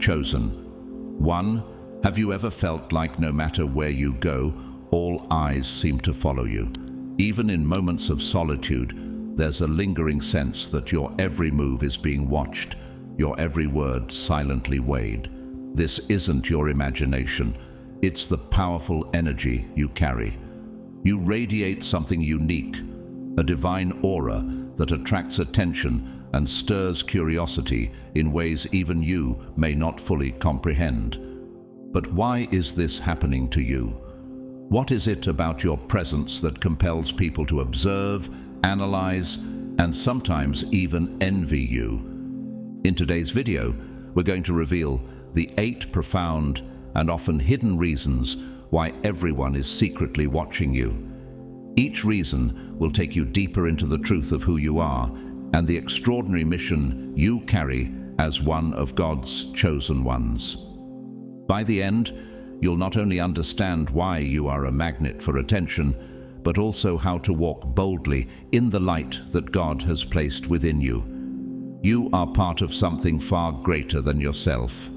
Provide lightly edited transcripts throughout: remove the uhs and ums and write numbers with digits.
Chosen. 1. Have you ever felt like no matter where you go, all eyes seem to follow you? Even in moments of solitude, there's a lingering sense that your every move is being watched, your every word silently weighed. This isn't your imagination. It's the powerful energy you carry. You radiate something unique, a divine aura that attracts attention and stirs curiosity in ways even you may not fully comprehend. But why is this happening to you? What is it about your presence that compels people to observe, analyze, and sometimes even envy you? In today's video, we're going to reveal the 8 profound and often hidden reasons why everyone is secretly watching you. Each reason will take you deeper into the truth of who you are and the extraordinary mission you carry as one of God's chosen ones. By the end, you'll not only understand why you are a magnet for attention, but also how to walk boldly in the light that God has placed within you. You are part of something far greater than yourself,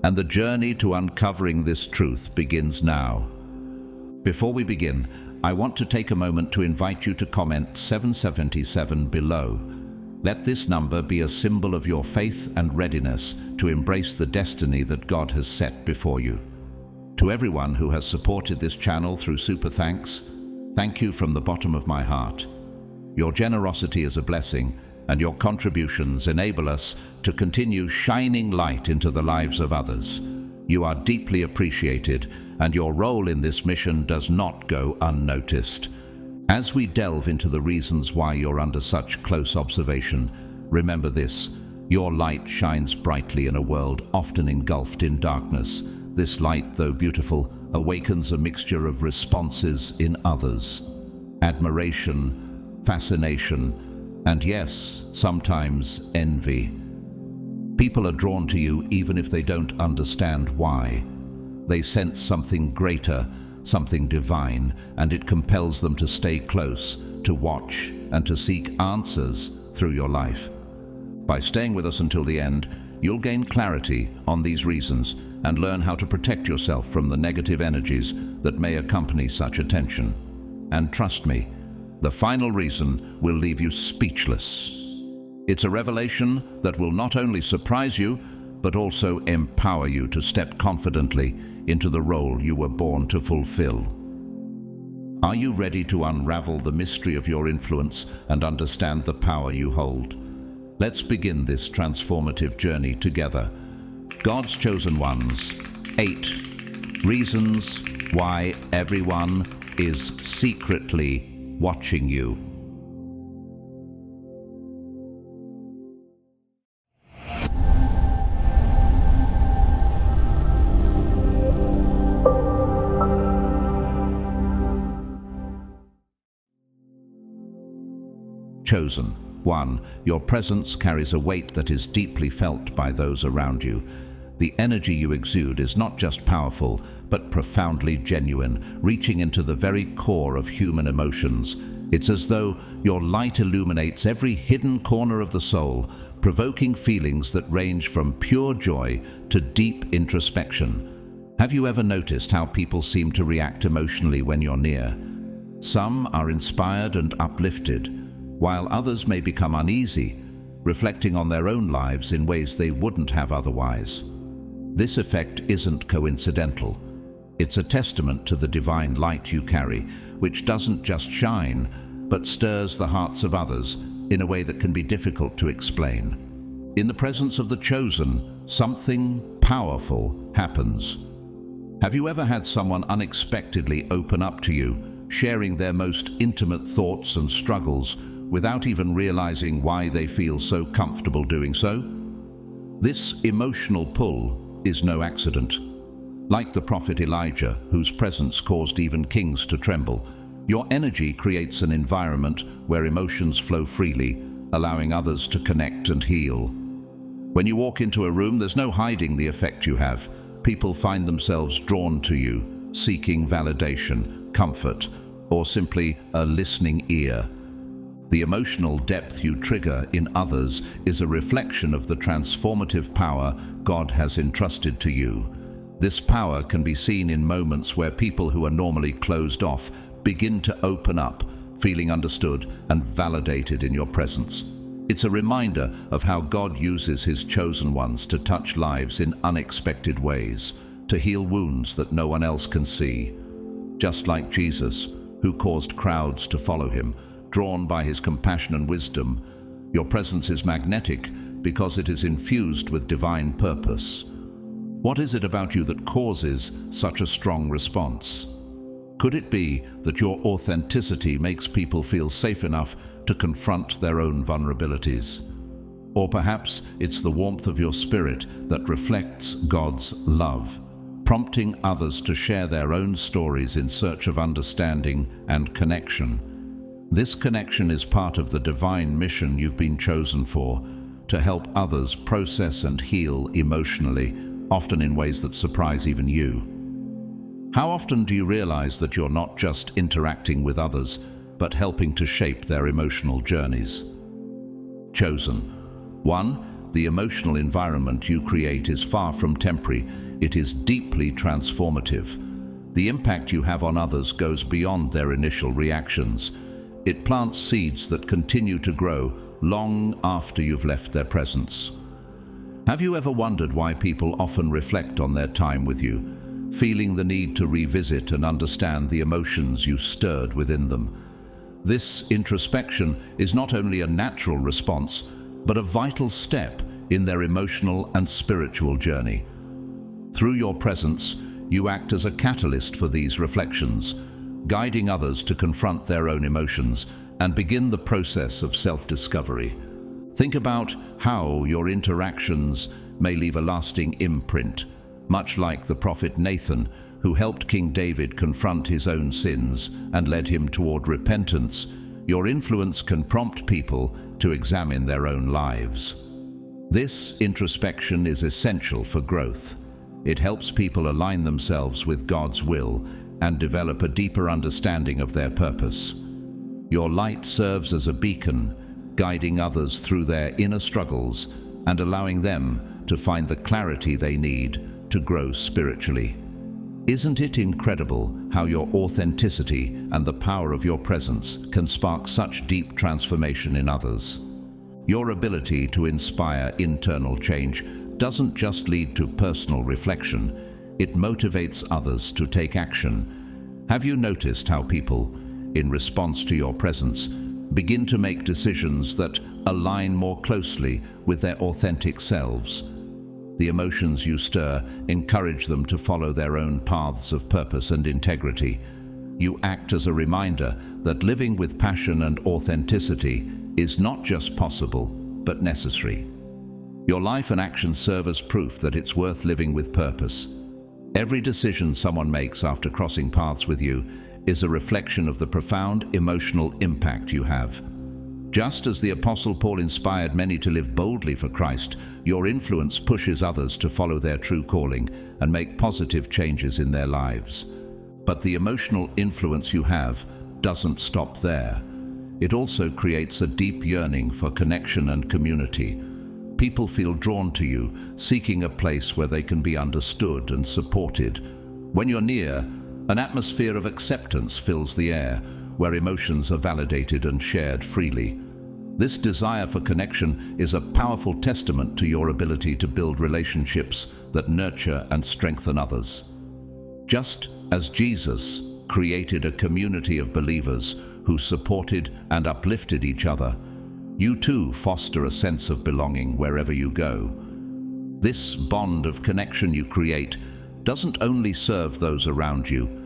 and the journey to uncovering this truth begins now. Before we begin, I want to take a moment to invite you to comment 777 below. Let this number be a symbol of your faith and readiness to embrace the destiny that God has set before you. To everyone who has supported this channel through Super Thanks, thank you from the bottom of my heart. Your generosity is a blessing, and your contributions enable us to continue shining light into the lives of others. You are deeply appreciated, and your role in this mission does not go unnoticed. As we delve into the reasons why you're under such close observation, remember this: your light shines brightly in a world often engulfed in darkness. This light, though beautiful, awakens a mixture of responses in others: admiration, fascination, and yes, sometimes envy. People are drawn to you even if they don't understand why. They sense something greater, something divine, and it compels them to stay close, to watch, and to seek answers through your life. By staying with us until the end, you'll gain clarity on these reasons and learn how to protect yourself from the negative energies that may accompany such attention. And trust me, the final reason will leave you speechless. It's a revelation that will not only surprise you, but also empower you to step confidently into the role you were born to fulfill. Are you ready to unravel the mystery of your influence and understand the power you hold? Let's begin this transformative journey together. God's chosen ones. 8 reasons why everyone is secretly watching you. Chosen. 1. Your presence carries a weight that is deeply felt by those around you. The energy you exude is not just powerful, but profoundly genuine, reaching into the very core of human emotions. It's as though your light illuminates every hidden corner of the soul, provoking feelings that range from pure joy to deep introspection. Have you ever noticed how people seem to react emotionally when you're near? Some are inspired and uplifted, while others may become uneasy, reflecting on their own lives in ways they wouldn't have otherwise. This effect isn't coincidental. It's a testament to the divine light you carry, which doesn't just shine, but stirs the hearts of others in a way that can be difficult to explain. In the presence of the chosen, something powerful happens. Have you ever had someone unexpectedly open up to you, sharing their most intimate thoughts and struggles, without even realizing why they feel so comfortable doing so? This emotional pull is no accident. Like the prophet Elijah, whose presence caused even kings to tremble, your energy creates an environment where emotions flow freely, allowing others to connect and heal. When you walk into a room, there's no hiding the effect you have. People find themselves drawn to you, seeking validation, comfort, or simply a listening ear. The emotional depth you trigger in others is a reflection of the transformative power God has entrusted to you. This power can be seen in moments where people who are normally closed off begin to open up, feeling understood and validated in your presence. It's a reminder of how God uses His chosen ones to touch lives in unexpected ways, to heal wounds that no one else can see. Just like Jesus, who caused crowds to follow Him, drawn by His compassion and wisdom, your presence is magnetic because it is infused with divine purpose. What is it about you that causes such a strong response? Could it be that your authenticity makes people feel safe enough to confront their own vulnerabilities? Or perhaps it's the warmth of your spirit that reflects God's love, prompting others to share their own stories in search of understanding and connection. This connection is part of the divine mission you've been chosen for, to help others process and heal emotionally, often in ways that surprise even you. How often do you realize that you're not just interacting with others, but helping to shape their emotional journeys? Chosen. 1. The emotional environment you create is far from temporary. It is deeply transformative. The impact you have on others goes beyond their initial reactions. It plants seeds that continue to grow long after you've left their presence. Have you ever wondered why people often reflect on their time with you, feeling the need to revisit and understand the emotions you stirred within them? This introspection is not only a natural response, but a vital step in their emotional and spiritual journey. Through your presence, you act as a catalyst for these reflections, guiding others to confront their own emotions and begin the process of self-discovery. Think about how your interactions may leave a lasting imprint, much like the prophet Nathan, who helped King David confront his own sins and led him toward repentance. Your influence can prompt people to examine their own lives. This introspection is essential for growth. It helps people align themselves with God's will and develop a deeper understanding of their purpose. Your light serves as a beacon, guiding others through their inner struggles and allowing them to find the clarity they need to grow spiritually. Isn't it incredible how your authenticity and the power of your presence can spark such deep transformation in others? Your ability to inspire internal change doesn't just lead to personal reflection, it motivates others to take action. Have you noticed how people, in response to your presence, begin to make decisions that align more closely with their authentic selves? The emotions you stir encourage them to follow their own paths of purpose and integrity. You act as a reminder that living with passion and authenticity is not just possible, but necessary. Your life and actions serve as proof that it's worth living with purpose. Every decision someone makes after crossing paths with you is a reflection of the profound emotional impact you have. Just as the Apostle Paul inspired many to live boldly for Christ, your influence pushes others to follow their true calling and make positive changes in their lives. But the emotional influence you have doesn't stop there. It also creates a deep yearning for connection and community. People feel drawn to you, seeking a place where they can be understood and supported. When you're near, an atmosphere of acceptance fills the air, where emotions are validated and shared freely. This desire for connection is a powerful testament to your ability to build relationships that nurture and strengthen others. Just as Jesus created a community of believers who supported and uplifted each other, you too foster a sense of belonging wherever you go. This bond of connection you create doesn't only serve those around you,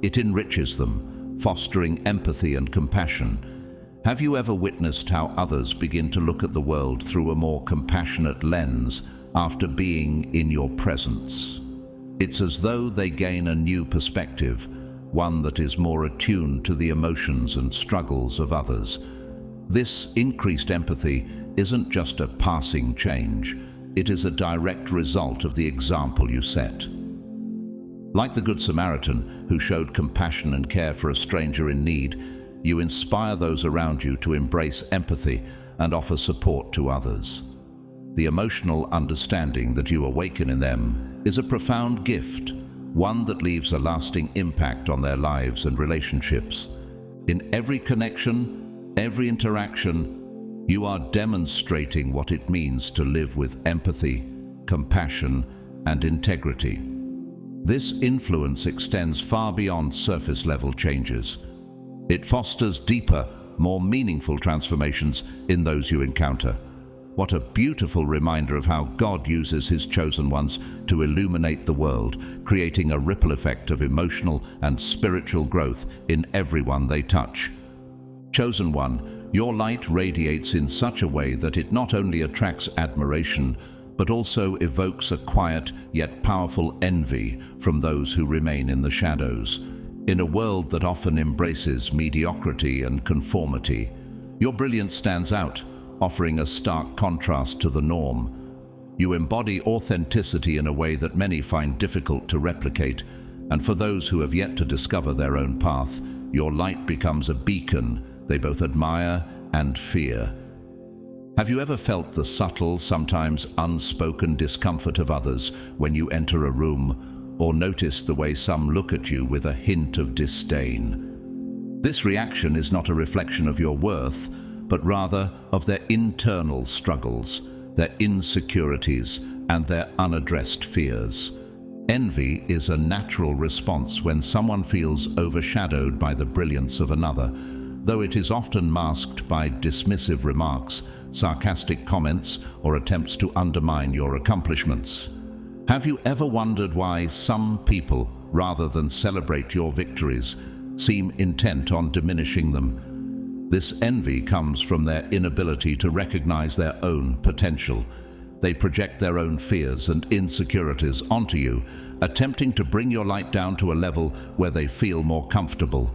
it enriches them, fostering empathy and compassion. Have you ever witnessed how others begin to look at the world through a more compassionate lens after being in your presence? It's as though they gain a new perspective, one that is more attuned to the emotions and struggles of others. This increased empathy isn't just a passing change, it is a direct result of the example you set. Like the Good Samaritan, who showed compassion and care for a stranger in need, you inspire those around you to embrace empathy and offer support to others. The emotional understanding that you awaken in them is a profound gift, one that leaves a lasting impact on their lives and relationships. In every connection, every interaction, you are demonstrating what it means to live with empathy, compassion, and integrity. This influence extends far beyond surface-level changes. It fosters deeper, more meaningful transformations in those you encounter. What a beautiful reminder of how God uses His chosen ones to illuminate the world, creating a ripple effect of emotional and spiritual growth in everyone they touch. Chosen one, your light radiates in such a way that it not only attracts admiration, but also evokes a quiet yet powerful envy from those who remain in the shadows. In a world that often embraces mediocrity and conformity, your brilliance stands out, offering a stark contrast to the norm. You embody authenticity in a way that many find difficult to replicate, and for those who have yet to discover their own path, your light becomes a beacon they both admire and fear. Have you ever felt the subtle, sometimes unspoken discomfort of others when you enter a room, or noticed the way some look at you with a hint of disdain? This reaction is not a reflection of your worth, but rather of their internal struggles, their insecurities, and their unaddressed fears. Envy is a natural response when someone feels overshadowed by the brilliance of another, though it is often masked by dismissive remarks, sarcastic comments, or attempts to undermine your accomplishments. Have you ever wondered why some people, rather than celebrate your victories, seem intent on diminishing them? This envy comes from their inability to recognize their own potential. They project their own fears and insecurities onto you, attempting to bring your light down to a level where they feel more comfortable.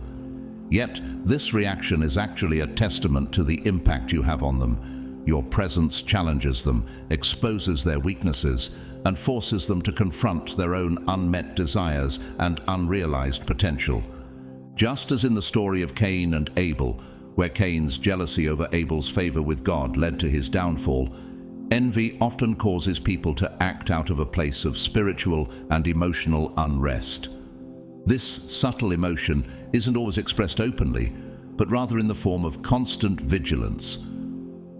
Yet, this reaction is actually a testament to the impact you have on them. Your presence challenges them, exposes their weaknesses, and forces them to confront their own unmet desires and unrealized potential. Just as in the story of Cain and Abel, where Cain's jealousy over Abel's favor with God led to his downfall, envy often causes people to act out of a place of spiritual and emotional unrest. This subtle emotion isn't always expressed openly, but rather in the form of constant vigilance.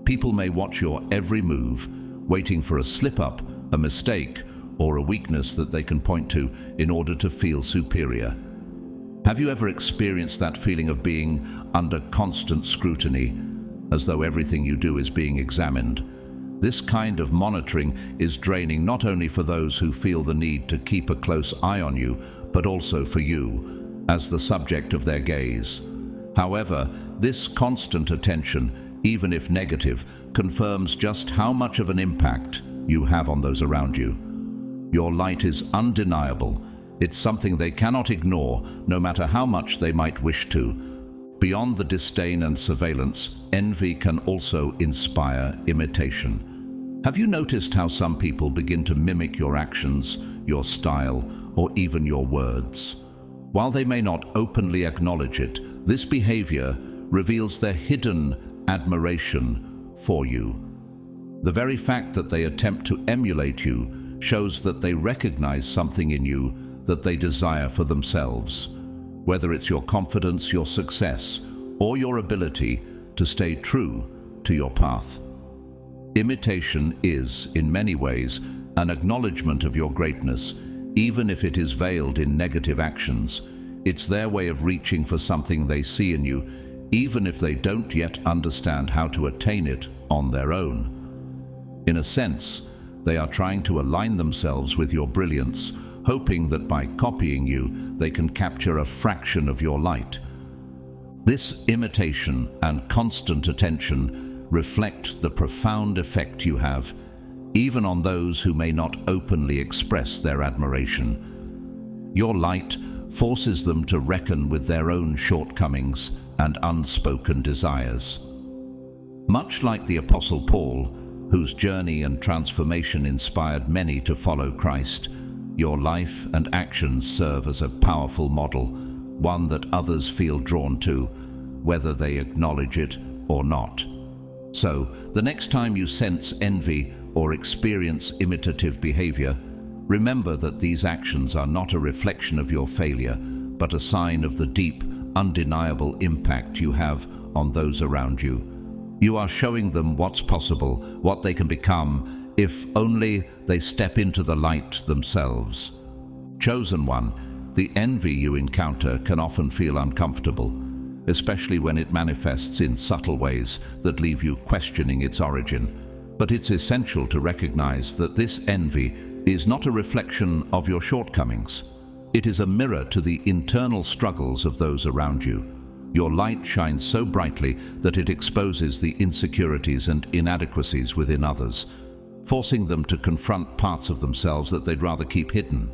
People may watch your every move, waiting for a slip-up, a mistake, or a weakness that they can point to in order to feel superior. Have you ever experienced that feeling of being under constant scrutiny, as though everything you do is being examined? This kind of monitoring is draining not only for those who feel the need to keep a close eye on you, but also for you, as the subject of their gaze. However, this constant attention, even if negative, confirms just how much of an impact you have on those around you. Your light is undeniable. It's something they cannot ignore, no matter how much they might wish to. Beyond the disdain and surveillance, envy can also inspire imitation. Have you noticed how some people begin to mimic your actions, your style, or even your words? While they may not openly acknowledge it, this behavior reveals their hidden admiration for you. The very fact that they attempt to emulate you shows that they recognize something in you that they desire for themselves, whether it's your confidence, your success, or your ability to stay true to your path. Imitation is, in many ways, an acknowledgement of your greatness, even if it is veiled in negative actions. It's their way of reaching for something they see in you, even if they don't yet understand how to attain it on their own. In a sense, they are trying to align themselves with your brilliance, hoping that by copying you, they can capture a fraction of your light. This imitation and constant attention reflect the profound effect you have, even on those who may not openly express their admiration. Your light forces them to reckon with their own shortcomings and unspoken desires. Much like the Apostle Paul, whose journey and transformation inspired many to follow Christ, your life and actions serve as a powerful model, one that others feel drawn to. whether they acknowledge it or not. So, the next time you sense envy or experience imitative behavior, remember that these actions are not a reflection of your failure, but a sign of the deep, undeniable impact you have on those around you. You are showing them what's possible, what they can become, if only they step into the light themselves. Chosen one, the envy you encounter can often feel uncomfortable, especially when it manifests in subtle ways that leave you questioning its origin. But it's essential to recognize that this envy is not a reflection of your shortcomings. It is a mirror to the internal struggles of those around you. Your light shines so brightly that it exposes the insecurities and inadequacies within others, forcing them to confront parts of themselves that they'd rather keep hidden.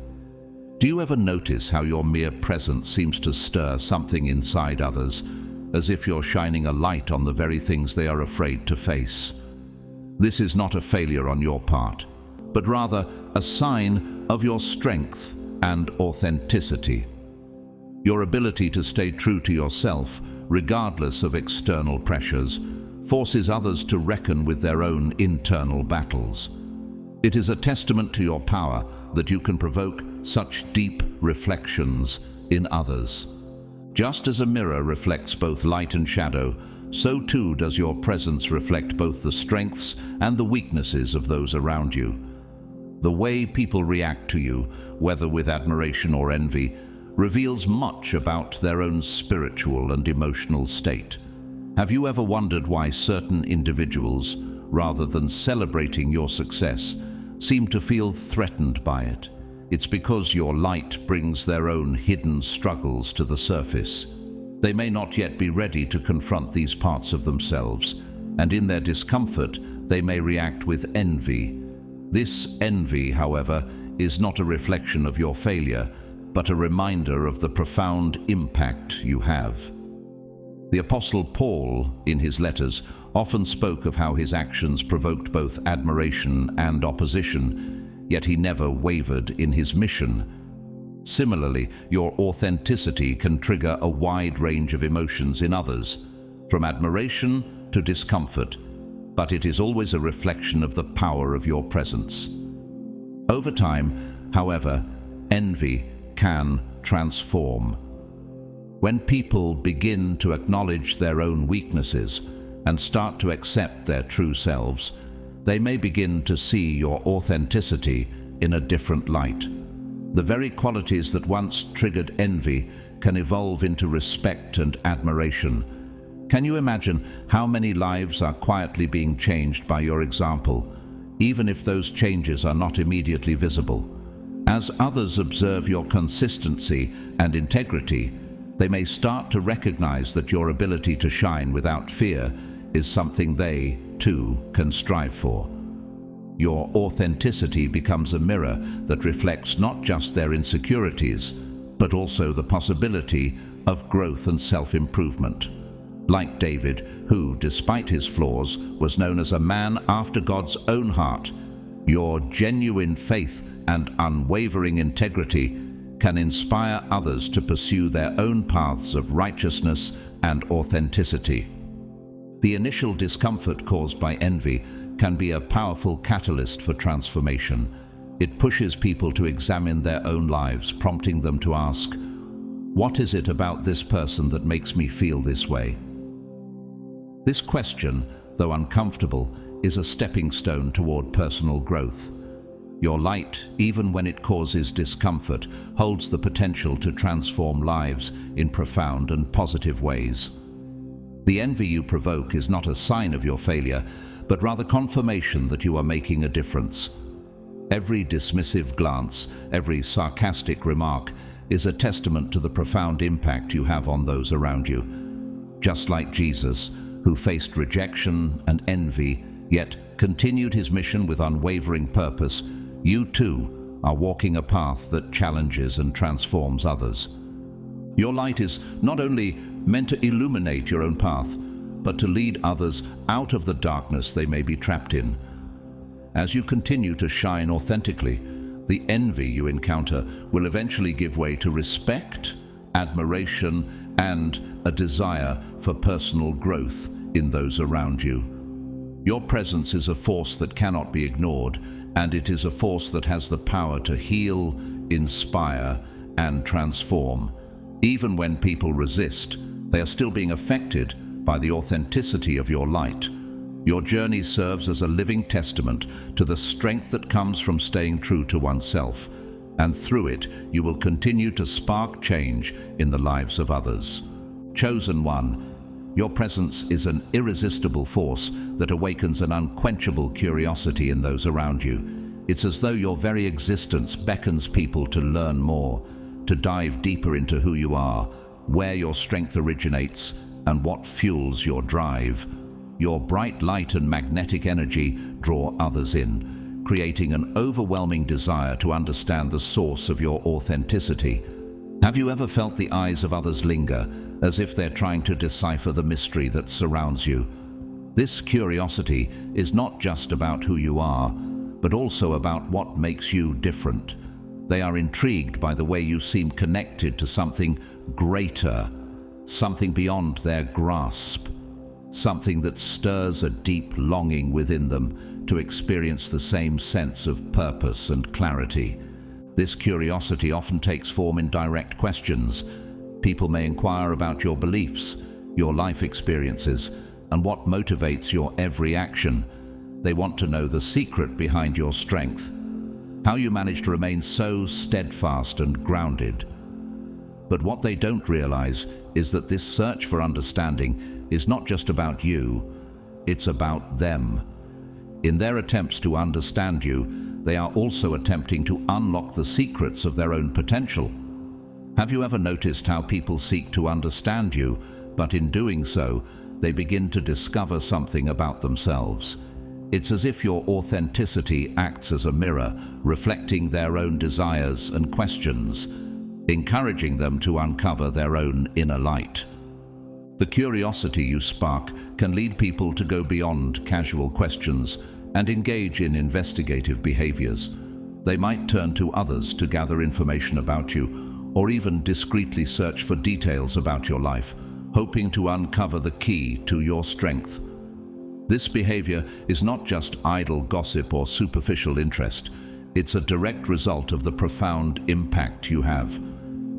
Do you ever notice how your mere presence seems to stir something inside others, as if you're shining a light on the very things they are afraid to face? This is not a failure on your part, but rather a sign of your strength and authenticity. Your ability to stay true to yourself, regardless of external pressures, forces others to reckon with their own internal battles. It is a testament to your power that you can provoke such deep reflections in others. Just as a mirror reflects both light and shadow, so too does your presence reflect both the strengths and the weaknesses of those around you. The way people react to you, whether with admiration or envy, reveals much about their own spiritual and emotional state. Have you ever wondered why certain individuals, rather than celebrating your success, seem to feel threatened by it? It's because your light brings their own hidden struggles to the surface. They may not yet be ready to confront these parts of themselves, and in their discomfort, they may react with envy. This envy, however, is not a reflection of your failure, but a reminder of the profound impact you have. The Apostle Paul, in his letters, often spoke of how his actions provoked both admiration and opposition, yet he never wavered in his mission. Similarly, your authenticity can trigger a wide range of emotions in others, from admiration to discomfort, but it is always a reflection of the power of your presence. Over time, however, envy can transform. When people begin to acknowledge their own weaknesses and start to accept their true selves, they may begin to see your authenticity in a different light. The very qualities that once triggered envy can evolve into respect and admiration. Can you imagine how many lives are quietly being changed by your example, even if those changes are not immediately visible? As others observe your consistency and integrity, they may start to recognize that your ability to shine without fear is something they, too, can strive for. Your authenticity becomes a mirror that reflects not just their insecurities, but also the possibility of growth and self-improvement. Like David, who, despite his flaws, was known as a man after God's own heart, your genuine faith and unwavering integrity can inspire others to pursue their own paths of righteousness and authenticity. The initial discomfort caused by envy can be a powerful catalyst for transformation. It pushes people to examine their own lives, prompting them to ask, "What is it about this person that makes me feel this way?" This question, though uncomfortable, is a stepping stone toward personal growth. Your light, even when it causes discomfort, holds the potential to transform lives in profound and positive ways. The envy you provoke is not a sign of your failure, but rather confirmation that you are making a difference. Every dismissive glance, every sarcastic remark is a testament to the profound impact you have on those around you. Just like Jesus, who faced rejection and envy, yet continued his mission with unwavering purpose, you too are walking a path that challenges and transforms others. Your light is not only meant to illuminate your own path, but to lead others out of the darkness they may be trapped in. As you continue to shine authentically, the envy you encounter will eventually give way to respect, admiration, and a desire for personal growth in those around you. Your presence is a force that cannot be ignored, and it is a force that has the power to heal, inspire, and transform. Even when people resist, they are still being affected by the authenticity of your light. Your journey serves as a living testament to the strength that comes from staying true to oneself, and through it you will continue to spark change in the lives of others. Chosen one, your presence is an irresistible force that awakens an unquenchable curiosity in those around you. It's as though your very existence beckons people to learn more, to dive deeper into who you are, where your strength originates, and what fuels your drive. Your bright light and magnetic energy draw others in, creating an overwhelming desire to understand the source of your authenticity. Have you ever felt the eyes of others linger, as if they're trying to decipher the mystery that surrounds you? This curiosity is not just about who you are, but also about what makes you different. They are intrigued by the way you seem connected to something greater, something beyond their grasp, something that stirs a deep longing within them to experience the same sense of purpose and clarity. This curiosity often takes form in direct questions. People may inquire about your beliefs, your life experiences, and what motivates your every action. They want to know the secret behind your strength, how you manage to remain so steadfast and grounded. But what they don't realize is that this search for understanding is not just about you, it's about them. In their attempts to understand you, they are also attempting to unlock the secrets of their own potential. Have you ever noticed how people seek to understand you, but in doing so, they begin to discover something about themselves? It's as if your authenticity acts as a mirror, reflecting their own desires and questions, encouraging them to uncover their own inner light. The curiosity you spark can lead people to go beyond casual questions and engage in investigative behaviors. They might turn to others to gather information about you, or even discreetly search for details about your life, hoping to uncover the key to your strength. This behavior is not just idle gossip or superficial interest. It's a direct result of the profound impact you have.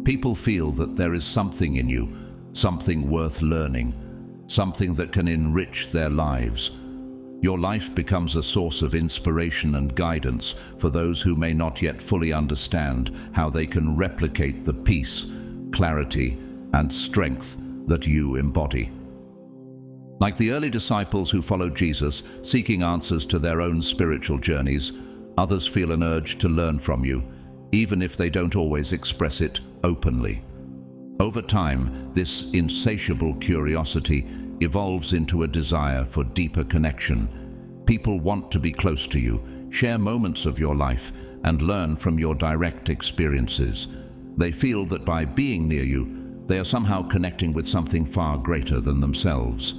People feel that there is something in you, something worth learning, something that can enrich their lives. Your life becomes a source of inspiration and guidance for those who may not yet fully understand how they can replicate the peace, clarity, and strength that you embody. Like the early disciples who followed Jesus, seeking answers to their own spiritual journeys, others feel an urge to learn from you, even if they don't always express it openly. Over time, this insatiable curiosity evolves into a desire for deeper connection. People want to be close to you, share moments of your life, and learn from your direct experiences. They feel that by being near you, they are somehow connecting with something far greater than themselves,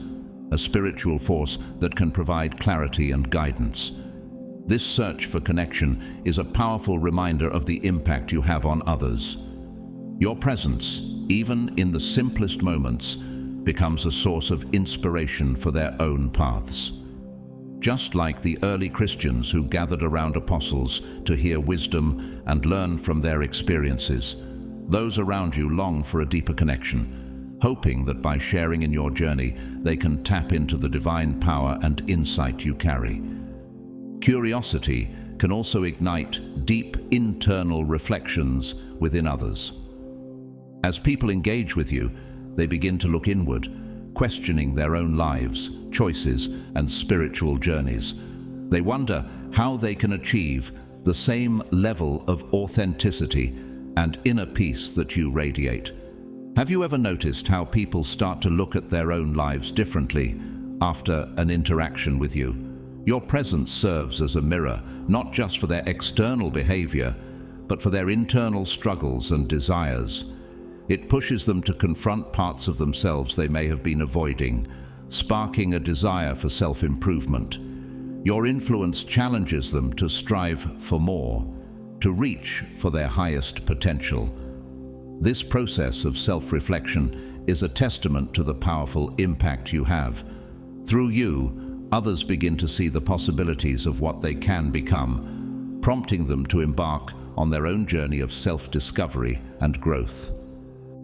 a spiritual force that can provide clarity and guidance. This search for connection is a powerful reminder of the impact you have on others. Your presence, even in the simplest moments, becomes a source of inspiration for their own paths. Just like the early Christians who gathered around apostles to hear wisdom and learn from their experiences, those around you long for a deeper connection, hoping that by sharing in your journey, they can tap into the divine power and insight you carry. Curiosity can also ignite deep internal reflections within others. As people engage with you, they begin to look inward, questioning their own lives, choices, and spiritual journeys. They wonder how they can achieve the same level of authenticity and inner peace that you radiate. Have you ever noticed how people start to look at their own lives differently after an interaction with you? Your presence serves as a mirror, not just for their external behavior, but for their internal struggles and desires. It pushes them to confront parts of themselves they may have been avoiding, sparking a desire for self-improvement. Your influence challenges them to strive for more, to reach for their highest potential. This process of self-reflection is a testament to the powerful impact you have. Through you, others begin to see the possibilities of what they can become, prompting them to embark on their own journey of self-discovery and growth.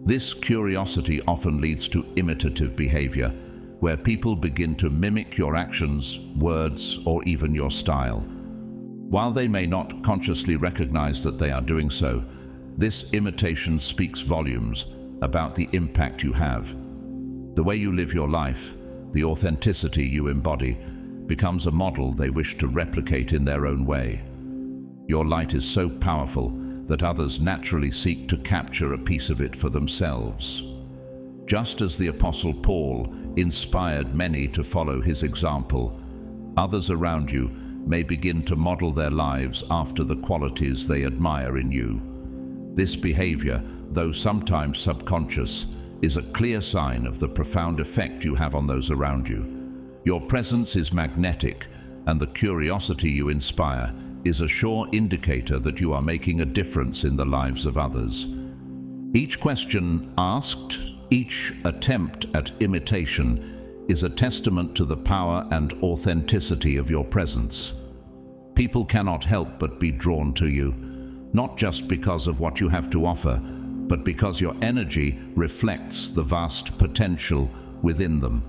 This curiosity often leads to imitative behavior, where people begin to mimic your actions, words, or even your style. While they may not consciously recognize that they are doing so, this imitation speaks volumes about the impact you have. The way you live your life, the authenticity you embody, becomes a model they wish to replicate in their own way. Your light is so powerful that others naturally seek to capture a piece of it for themselves. Just as the Apostle Paul inspired many to follow his example, others around you may begin to model their lives after the qualities they admire in you. This behavior, though sometimes subconscious, is a clear sign of the profound effect you have on those around you. Your presence is magnetic, and the curiosity you inspire is a sure indicator that you are making a difference in the lives of others. Each question asked, each attempt at imitation, is a testament to the power and authenticity of your presence. People cannot help but be drawn to you, not just because of what you have to offer, but because your energy reflects the vast potential within them.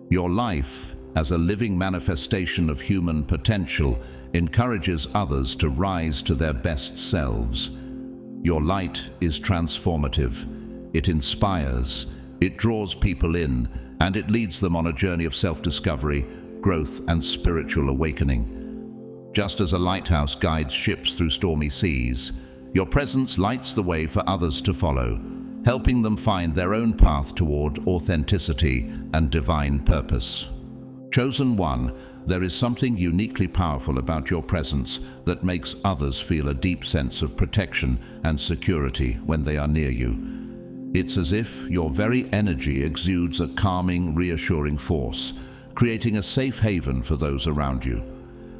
Your life, as a living manifestation of human potential, encourages others to rise to their best selves. Your light is transformative. It inspires, it draws people in, and it leads them on a journey of self-discovery, growth, and spiritual awakening. Just as a lighthouse guides ships through stormy seas, your presence lights the way for others to follow, helping them find their own path toward authenticity and divine purpose. Chosen one, there is something uniquely powerful about your presence that makes others feel a deep sense of protection and security when they are near you. It's as if your very energy exudes a calming, reassuring force, creating a safe haven for those around you.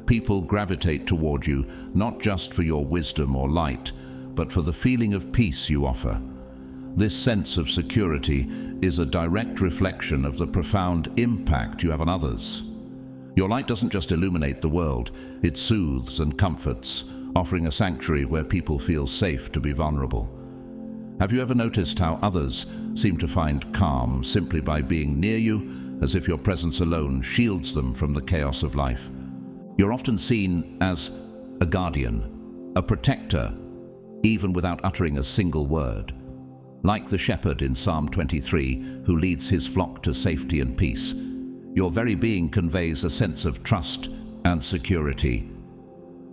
People gravitate toward you not just for your wisdom or light, but for the feeling of peace you offer. This sense of security is a direct reflection of the profound impact you have on others. Your light doesn't just illuminate the world, it soothes and comforts, offering a sanctuary where people feel safe to be vulnerable. Have you ever noticed how others seem to find calm simply by being near you, as if your presence alone shields them from the chaos of life? You're often seen as a guardian, a protector, even without uttering a single word. Like the shepherd in Psalm 23, who leads his flock to safety and peace, your very being conveys a sense of trust and security.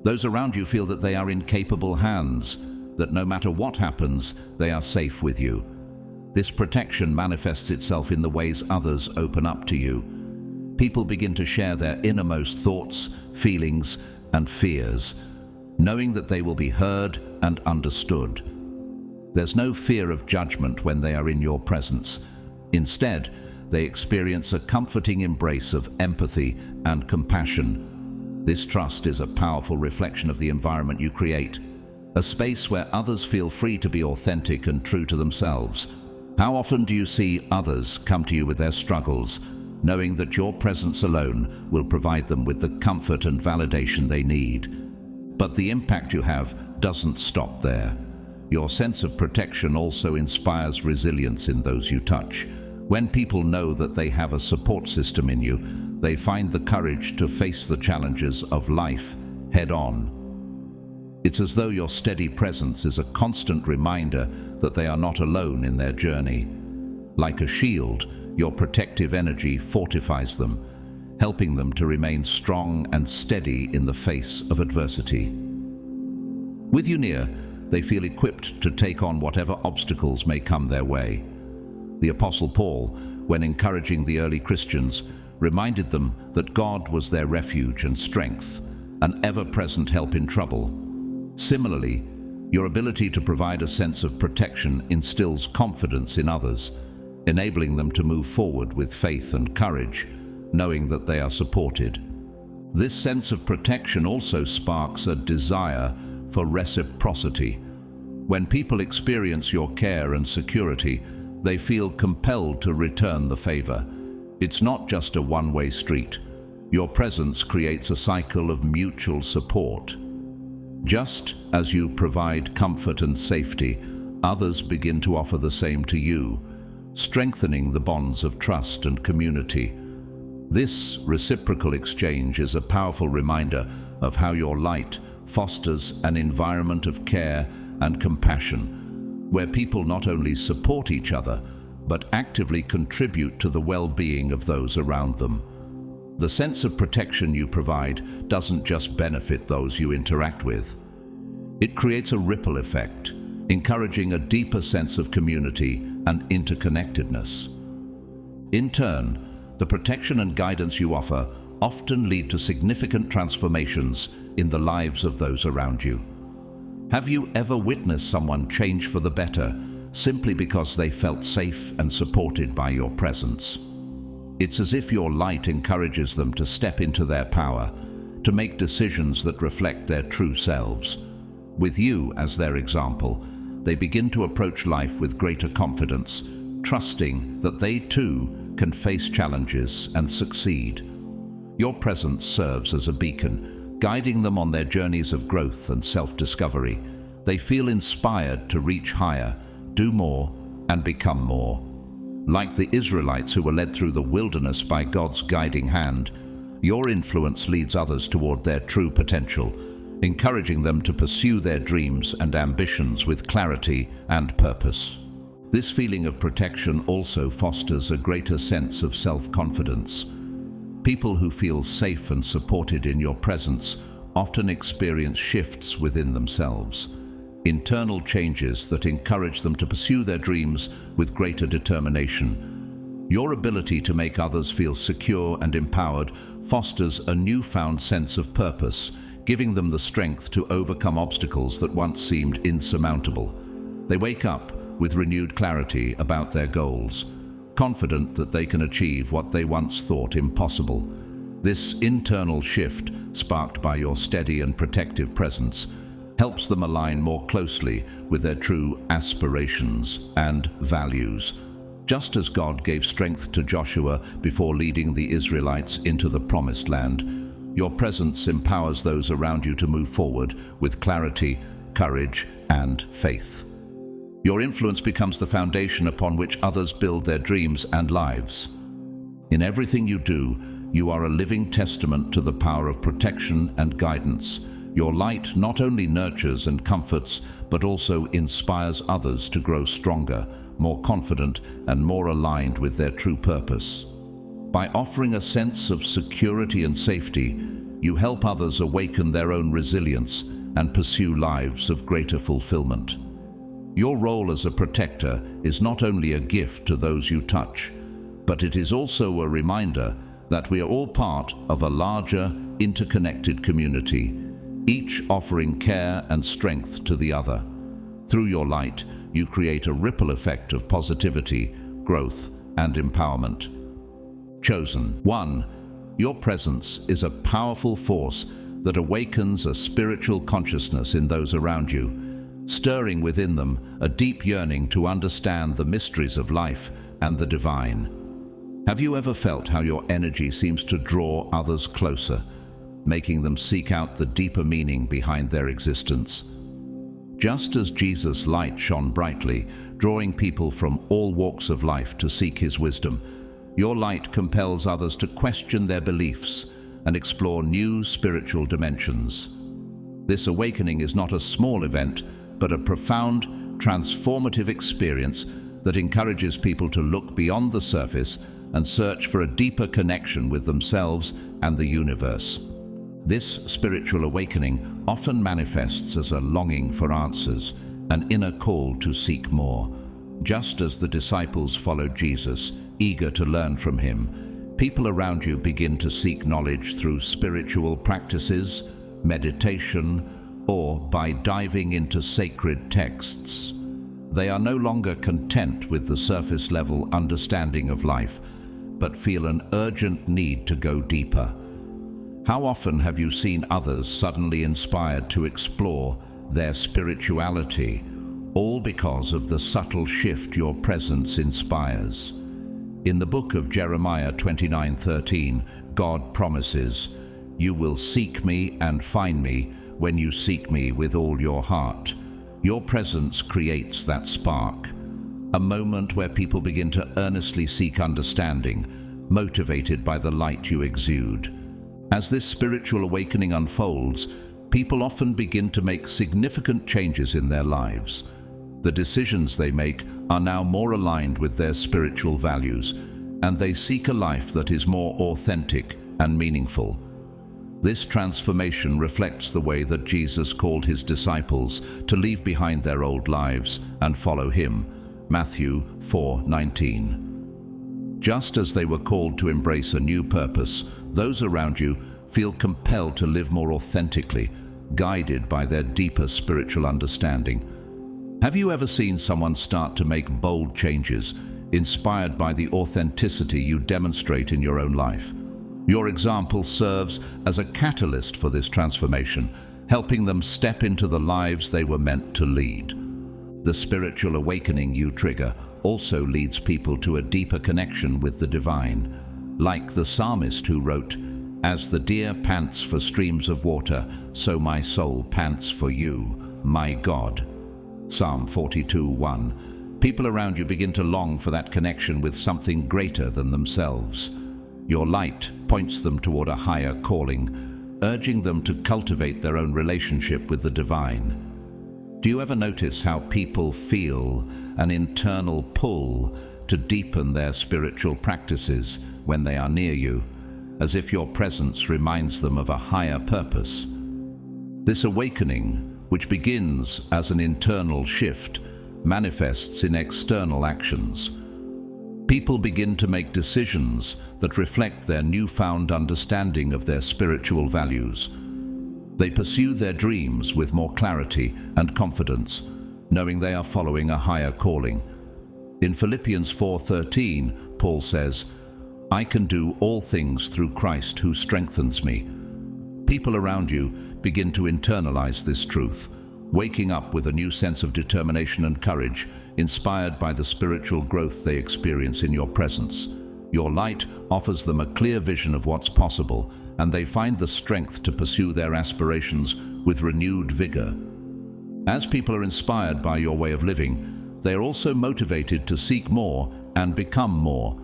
Those around you feel that they are in capable hands, that no matter what happens, they are safe with you. This protection manifests itself in the ways others open up to you. People begin to share their innermost thoughts, feelings, and fears, knowing that they will be heard and understood. There's no fear of judgment when they are in your presence. Instead, they experience a comforting embrace of empathy and compassion. This trust is a powerful reflection of the environment you create, a space where others feel free to be authentic and true to themselves. How often do you see others come to you with their struggles, knowing that your presence alone will provide them with the comfort and validation they need? But the impact you have doesn't stop there. Your sense of protection also inspires resilience in those you touch. When people know that they have a support system in you, they find the courage to face the challenges of life head-on. It's as though your steady presence is a constant reminder that they are not alone in their journey. Like a shield, your protective energy fortifies them, helping them to remain strong and steady in the face of adversity. With you near, they feel equipped to take on whatever obstacles may come their way. The Apostle Paul, when encouraging the early Christians, reminded them that God was their refuge and strength, an ever-present help in trouble. Similarly, your ability to provide a sense of protection instills confidence in others, enabling them to move forward with faith and courage, knowing that they are supported. This sense of protection also sparks a desire for reciprocity. When people experience your care and security, they feel compelled to return the favor. It's not just a one-way street. Your presence creates a cycle of mutual support. Just as you provide comfort and safety, others begin to offer the same to you, strengthening the bonds of trust and community. This reciprocal exchange is a powerful reminder of how your light fosters an environment of care and compassion, where people not only support each other, but actively contribute to the well-being of those around them. The sense of protection you provide doesn't just benefit those you interact with. It creates a ripple effect, encouraging a deeper sense of community and interconnectedness. In turn, the protection and guidance you offer often lead to significant transformations in the lives of those around you. Have you ever witnessed someone change for the better simply because they felt safe and supported by your presence? It's as if your light encourages them to step into their power, to make decisions that reflect their true selves. With you as their example, they begin to approach life with greater confidence, trusting that they too can face challenges and succeed. Your presence serves as a beacon, guiding them on their journeys of growth and self-discovery. They feel inspired to reach higher, do more, and become more. Like the Israelites who were led through the wilderness by God's guiding hand, your influence leads others toward their true potential, encouraging them to pursue their dreams and ambitions with clarity and purpose. This feeling of protection also fosters a greater sense of self-confidence. People who feel safe and supported in your presence often experience shifts within themselves, internal changes that encourage them to pursue their dreams with greater determination. Your ability to make others feel secure and empowered fosters a newfound sense of purpose, giving them the strength to overcome obstacles that once seemed insurmountable. They wake up with renewed clarity about their goals, confident that they can achieve what they once thought impossible. This internal shift, sparked by your steady and protective presence, helps them align more closely with their true aspirations and values. Just as God gave strength to Joshua before leading the Israelites into the Promised Land, your presence empowers those around you to move forward with clarity, courage, and faith. Your influence becomes the foundation upon which others build their dreams and lives. In everything you do, you are a living testament to the power of protection and guidance. Your light not only nurtures and comforts, but also inspires others to grow stronger, more confident, and more aligned with their true purpose. By offering a sense of security and safety, you help others awaken their own resilience and pursue lives of greater fulfillment. Your role as a protector is not only a gift to those you touch, but it is also a reminder that we are all part of a larger, interconnected community, each offering care and strength to the other. Through your light, you create a ripple effect of positivity, growth, and empowerment. Chosen. 1. Your presence is a powerful force that awakens a spiritual consciousness in those around you, stirring within them a deep yearning to understand the mysteries of life and the divine. Have you ever felt how your energy seems to draw others closer, making them seek out the deeper meaning behind their existence? Just as Jesus' light shone brightly, drawing people from all walks of life to seek his wisdom, your light compels others to question their beliefs and explore new spiritual dimensions. This awakening is not a small event, but a profound, transformative experience that encourages people to look beyond the surface and search for a deeper connection with themselves and the universe. This spiritual awakening often manifests as a longing for answers, an inner call to seek more. Just as the disciples followed Jesus, eager to learn from him, people around you begin to seek knowledge through spiritual practices, meditation, or by diving into sacred texts. They are no longer content with the surface-level understanding of life, but feel an urgent need to go deeper. How often have you seen others suddenly inspired to explore their spirituality, all because of the subtle shift your presence inspires. In the book of Jeremiah 29:13, God promises, "You will seek me and find me when you seek me with all your heart." Your presence creates that spark, a moment where people begin to earnestly seek understanding, motivated by the light you exude. As this spiritual awakening unfolds, people often begin to make significant changes in their lives. The decisions they make are now more aligned with their spiritual values, and they seek a life that is more authentic and meaningful. This transformation reflects the way that Jesus called his disciples to leave behind their old lives and follow him. Matthew 4:19. Just as they were called to embrace a new purpose, those around you feel compelled to live more authentically, guided by their deeper spiritual understanding. Have you ever seen someone start to make bold changes, inspired by the authenticity you demonstrate in your own life? Your example serves as a catalyst for this transformation, helping them step into the lives they were meant to lead. The spiritual awakening you trigger also leads people to a deeper connection with the divine. Like the psalmist who wrote, "As the deer pants for streams of water, so my soul pants for you, my God." Psalm 42:1. People around you begin to long for that connection with something greater than themselves. Your light points them toward a higher calling, urging them to cultivate their own relationship with the divine. Do you ever notice how people feel an internal pull to deepen their spiritual practices when they are near you, as if your presence reminds them of a higher purpose? This awakening, which begins as an internal shift, manifests in external actions. People begin to make decisions that reflect their newfound understanding of their spiritual values. They pursue their dreams with more clarity and confidence, knowing they are following a higher calling. In Philippians 4:13, Paul says, "I can do all things through Christ who strengthens me." People around you begin to internalize this truth, waking up with a new sense of determination and courage, inspired by the spiritual growth they experience in your presence. Your light offers them a clear vision of what's possible, and they find the strength to pursue their aspirations with renewed vigor. As people are inspired by your way of living, they are also motivated to seek more and become more.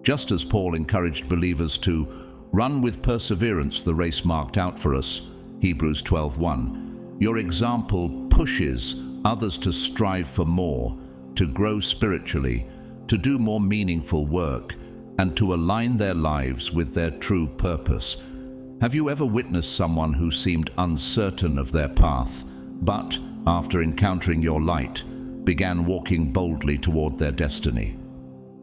Just as Paul encouraged believers to run with perseverance the race marked out for us, Hebrews 12:1, your example pushes others to strive for more, to grow spiritually, to do more meaningful work, and to align their lives with their true purpose. Have you ever witnessed someone who seemed uncertain of their path, but, after encountering your light, began walking boldly toward their destiny?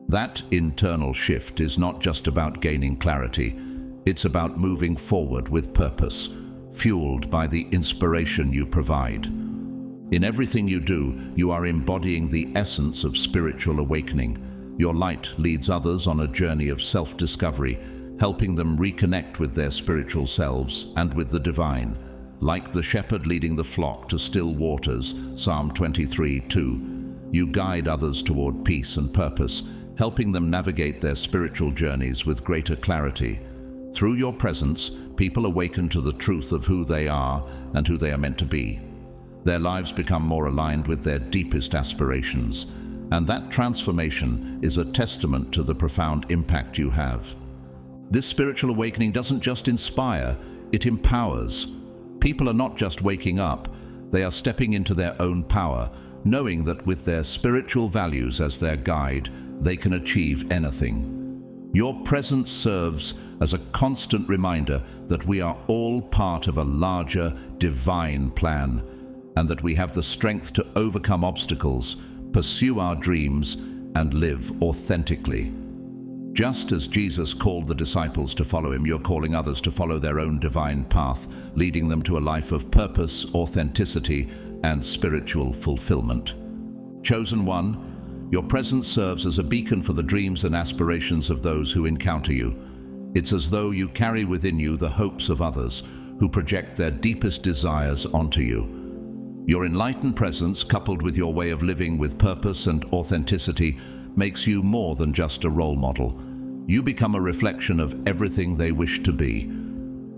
That internal shift is not just about gaining clarity, it's about moving forward with purpose, fueled by the inspiration you provide. In everything you do, you are embodying the essence of spiritual awakening. Your light leads others on a journey of self-discovery, helping them reconnect with their spiritual selves and with the divine. Like the shepherd leading the flock to still waters, Psalm 23:2, you guide others toward peace and purpose, helping them navigate their spiritual journeys with greater clarity. Through your presence, people awaken to the truth of who they are and who they are meant to be. Their lives become more aligned with their deepest aspirations, and that transformation is a testament to the profound impact you have. This spiritual awakening doesn't just inspire, it empowers. People are not just waking up, they are stepping into their own power, knowing that with their spiritual values as their guide, they can achieve anything. Your presence serves as a constant reminder that we are all part of a larger, divine plan, and that we have the strength to overcome obstacles, pursue our dreams, and live authentically. Just as Jesus called the disciples to follow him, you're calling others to follow their own divine path, leading them to a life of purpose, authenticity, and spiritual fulfillment. Chosen one, your presence serves as a beacon for the dreams and aspirations of those who encounter you. It's as though you carry within you the hopes of others who project their deepest desires onto you. Your enlightened presence, coupled with your way of living with purpose and authenticity, makes you more than just a role model. You become a reflection of everything they wish to be.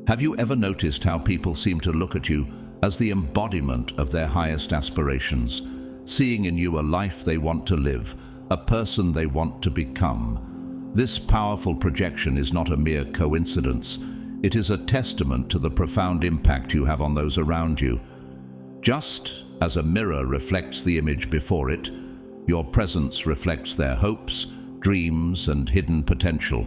Have you ever noticed how people seem to look at you as the embodiment of their highest aspirations, seeing in you a life they want to live, a person they want to become? This powerful projection is not a mere coincidence. It is a testament to the profound impact you have on those around you. Just as a mirror reflects the image before it, your presence reflects their hopes, dreams, and hidden potential.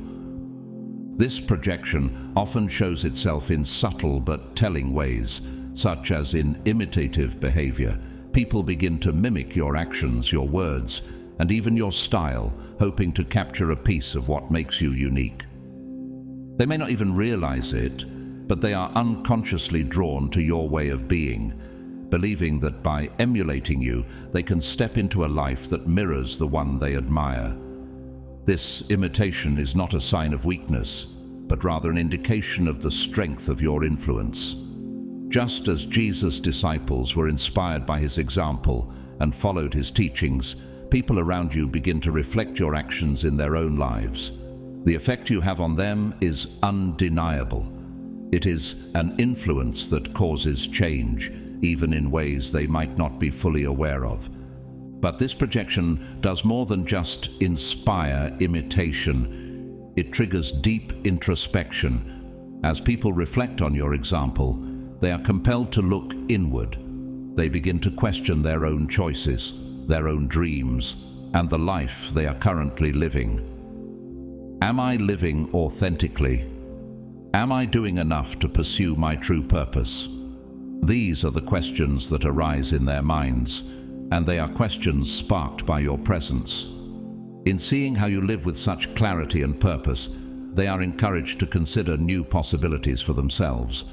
This projection often shows itself in subtle but telling ways, such as in imitative behavior. People begin to mimic your actions, your words, and even your style, hoping to capture a piece of what makes you unique. They may not even realize it, but they are unconsciously drawn to your way of being, believing that by emulating you, they can step into a life that mirrors the one they admire. This imitation is not a sign of weakness, but rather an indication of the strength of your influence. Just as Jesus' disciples were inspired by his example and followed his teachings, people around you begin to reflect your actions in their own lives. The effect you have on them is undeniable. It is an influence that causes change, even in ways they might not be fully aware of. But this projection does more than just inspire imitation. It triggers deep introspection. As people reflect on your example, they are compelled to look inward. They begin to question their own choices, their own dreams, and the life they are currently living. Am I living authentically? Am I doing enough to pursue my true purpose? These are the questions that arise in their minds, and they are questions sparked by your presence. In seeing how you live with such clarity and purpose, they are encouraged to consider new possibilities for themselves.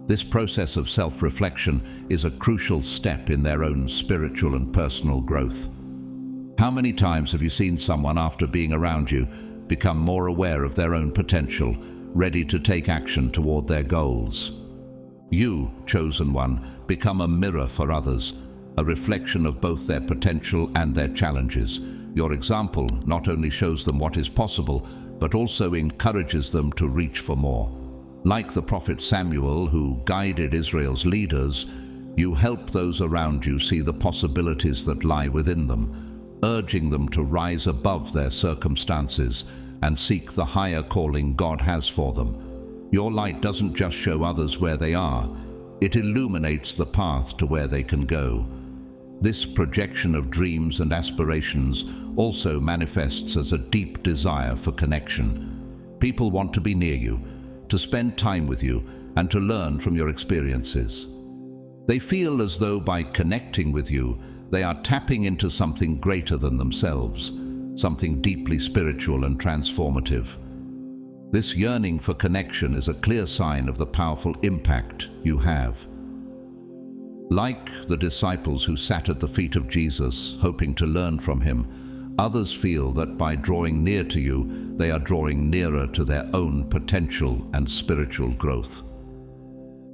This process of self-reflection is a crucial step in their own spiritual and personal growth. How many times have you seen someone, after being around you, become more aware of their own potential, ready to take action toward their goals? You, chosen one, become a mirror for others, a reflection of both their potential and their challenges. Your example not only shows them what is possible, but also encourages them to reach for more. Like the prophet Samuel, who guided Israel's leaders, you help those around you see the possibilities that lie within them, urging them to rise above their circumstances and seek the higher calling God has for them. Your light doesn't just show others where they are, it illuminates the path to where they can go. This projection of dreams and aspirations also manifests as a deep desire for connection. People want to be near you, to spend time with you, and to learn from your experiences. They feel as though by connecting with you, they are tapping into something greater than themselves, something deeply spiritual and transformative. This yearning for connection is a clear sign of the powerful impact you have. Like the disciples who sat at the feet of Jesus, hoping to learn from him, others feel that by drawing near to you, they are drawing nearer to their own potential and spiritual growth.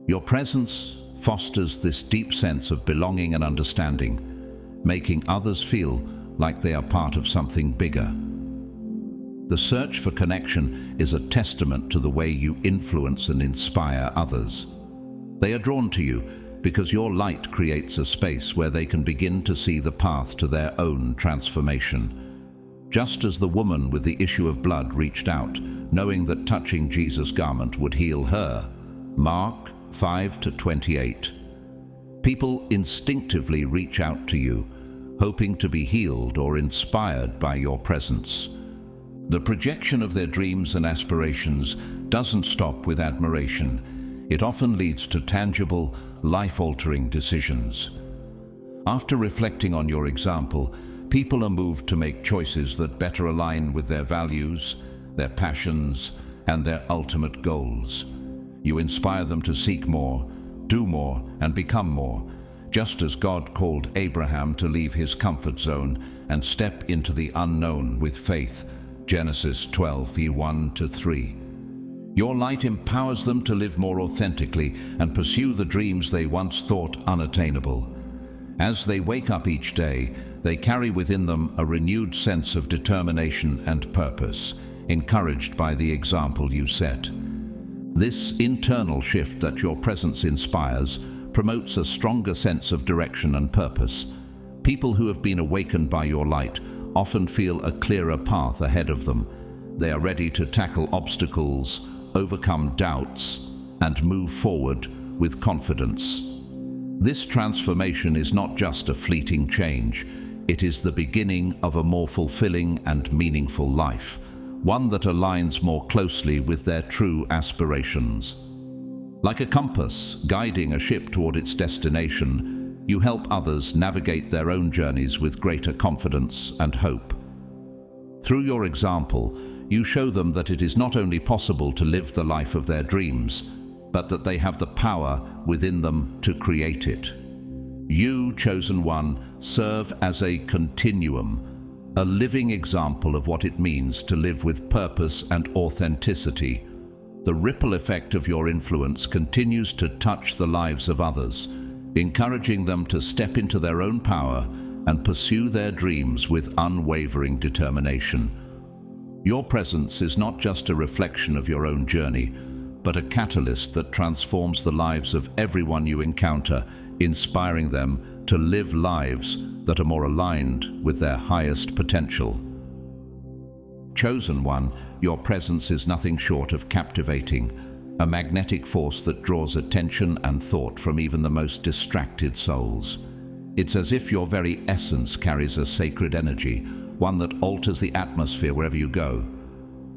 Your presence fosters this deep sense of belonging and understanding, making others feel like they are part of something bigger. The search for connection is a testament to the way you influence and inspire others. They are drawn to you because your light creates a space where they can begin to see the path to their own transformation. Just as the woman with the issue of blood reached out, knowing that touching Jesus' garment would heal her. Mark 5:28. People instinctively reach out to you, hoping to be healed or inspired by your presence. The projection of their dreams and aspirations doesn't stop with admiration. It often leads to tangible, life-altering decisions. After reflecting on your example, people are moved to make choices that better align with their values, their passions, and their ultimate goals. You inspire them to seek more, do more, and become more, just as God called Abraham to leave his comfort zone and step into the unknown with faith. Genesis 12:1-3. Your light empowers them to live more authentically and pursue the dreams they once thought unattainable. As they wake up each day, they carry within them a renewed sense of determination and purpose, encouraged by the example you set. This internal shift that your presence inspires promotes a stronger sense of direction and purpose. People who have been awakened by your light often feel a clearer path ahead of them. They are ready to tackle obstacles, overcome doubts, and move forward with confidence. This transformation is not just a fleeting change. It is the beginning of a more fulfilling and meaningful life, one that aligns more closely with their true aspirations. Like a compass guiding a ship toward its destination, you help others navigate their own journeys with greater confidence and hope. Through your example, you show them that it is not only possible to live the life of their dreams, but that they have the power within them to create it. You, chosen one, serve as a continuum, a living example of what it means to live with purpose and authenticity. The ripple effect of your influence continues to touch the lives of others, encouraging them to step into their own power and pursue their dreams with unwavering determination. Your presence is not just a reflection of your own journey, but a catalyst that transforms the lives of everyone you encounter, inspiring them to live lives that are more aligned with their highest potential. Chosen one, your presence is nothing short of captivating, a magnetic force that draws attention and thought from even the most distracted souls. It's as if your very essence carries a sacred energy, one that alters the atmosphere wherever you go.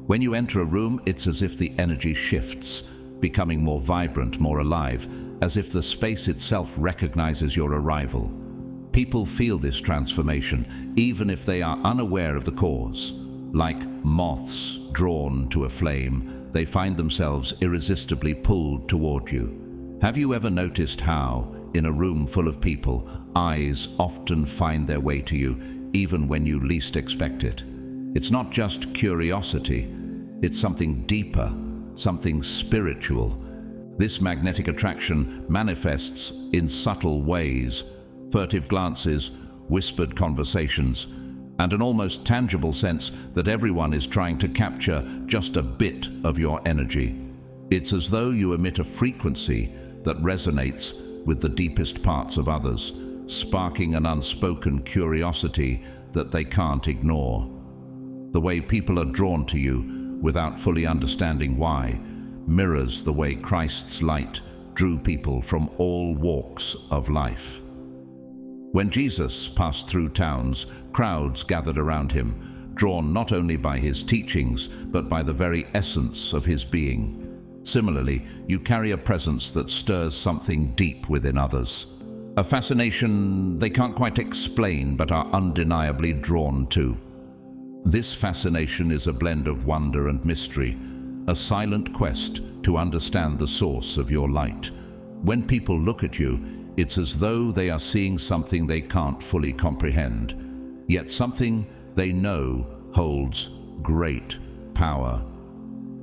When you enter a room, it's as if the energy shifts, becoming more vibrant, more alive, as if the space itself recognizes your arrival. People feel this transformation, even if they are unaware of the cause. Like moths drawn to a flame, they find themselves irresistibly pulled toward you. Have you ever noticed how, in a room full of people, eyes often find their way to you, even when you least expect it? It's not just curiosity, it's something deeper, something spiritual. This magnetic attraction manifests in subtle ways: furtive glances, whispered conversations, and an almost tangible sense that everyone is trying to capture just a bit of your energy. It's as though you emit a frequency that resonates with the deepest parts of others, sparking an unspoken curiosity that they can't ignore. The way people are drawn to you without fully understanding why mirrors the way Christ's light drew people from all walks of life. When Jesus passed through towns, crowds gathered around him, drawn not only by his teachings, but by the very essence of his being. Similarly, you carry a presence that stirs something deep within others. A fascination they can't quite explain, but are undeniably drawn to. This fascination is a blend of wonder and mystery, a silent quest to understand the source of your light. When people look at you, it's as though they are seeing something they can't fully comprehend, yet something they know holds great power.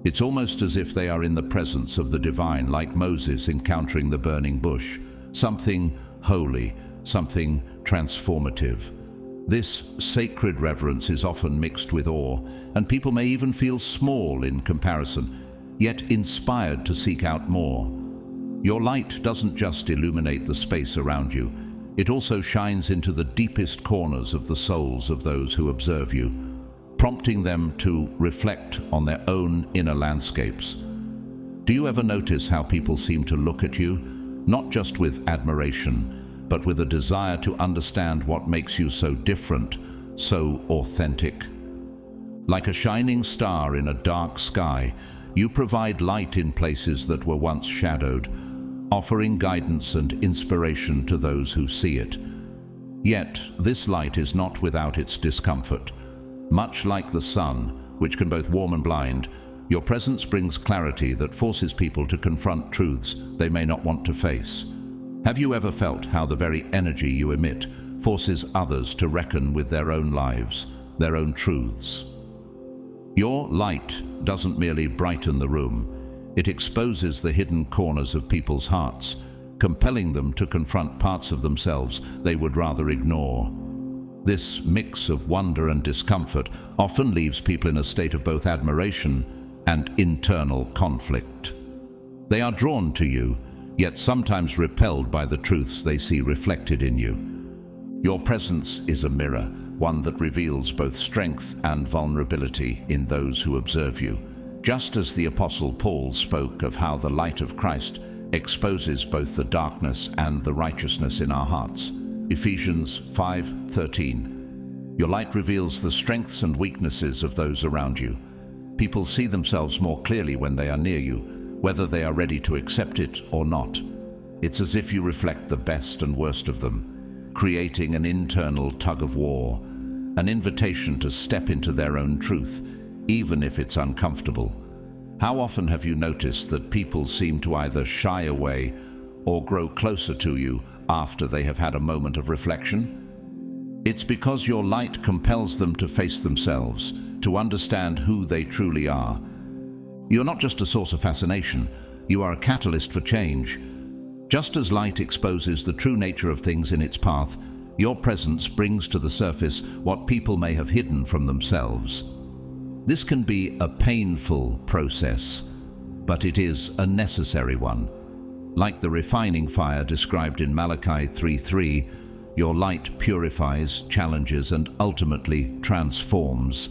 It's almost as if they are in the presence of the divine, like Moses encountering the burning bush, something holy, something transformative. This sacred reverence is often mixed with awe, and people may even feel small in comparison, yet inspired to seek out more. Your light doesn't just illuminate the space around you, it also shines into the deepest corners of the souls of those who observe you, prompting them to reflect on their own inner landscapes. Do you ever notice how people seem to look at you, not just with admiration, but with a desire to understand what makes you so different, so authentic? Like a shining star in a dark sky, you provide light in places that were once shadowed, offering guidance and inspiration to those who see it. Yet, this light is not without its discomfort. Much like the sun, which can both warm and blind, your presence brings clarity that forces people to confront truths they may not want to face. Have you ever felt how the very energy you emit forces others to reckon with their own lives, their own truths? Your light doesn't merely brighten the room, it exposes the hidden corners of people's hearts, compelling them to confront parts of themselves they would rather ignore. This mix of wonder and discomfort often leaves people in a state of both admiration and internal conflict. They are drawn to you, yet sometimes repelled by the truths they see reflected in you. Your presence is a mirror, one that reveals both strength and vulnerability in those who observe you. Just as the Apostle Paul spoke of how the light of Christ exposes both the darkness and the righteousness in our hearts. Ephesians 5:13. Your light reveals the strengths and weaknesses of those around you. People see themselves more clearly when they are near you, whether they are ready to accept it or not. It's as if you reflect the best and worst of them, creating an internal tug-of-war, an invitation to step into their own truth, even if it's uncomfortable. How often have you noticed that people seem to either shy away or grow closer to you after they have had a moment of reflection? It's because your light compels them to face themselves, to understand who they truly are. You're not just a source of fascination, you are a catalyst for change. Just as light exposes the true nature of things in its path, your presence brings to the surface what people may have hidden from themselves. This can be a painful process, but it is a necessary one. Like the refining fire described in Malachi 3:3, your light purifies, challenges, and ultimately transforms.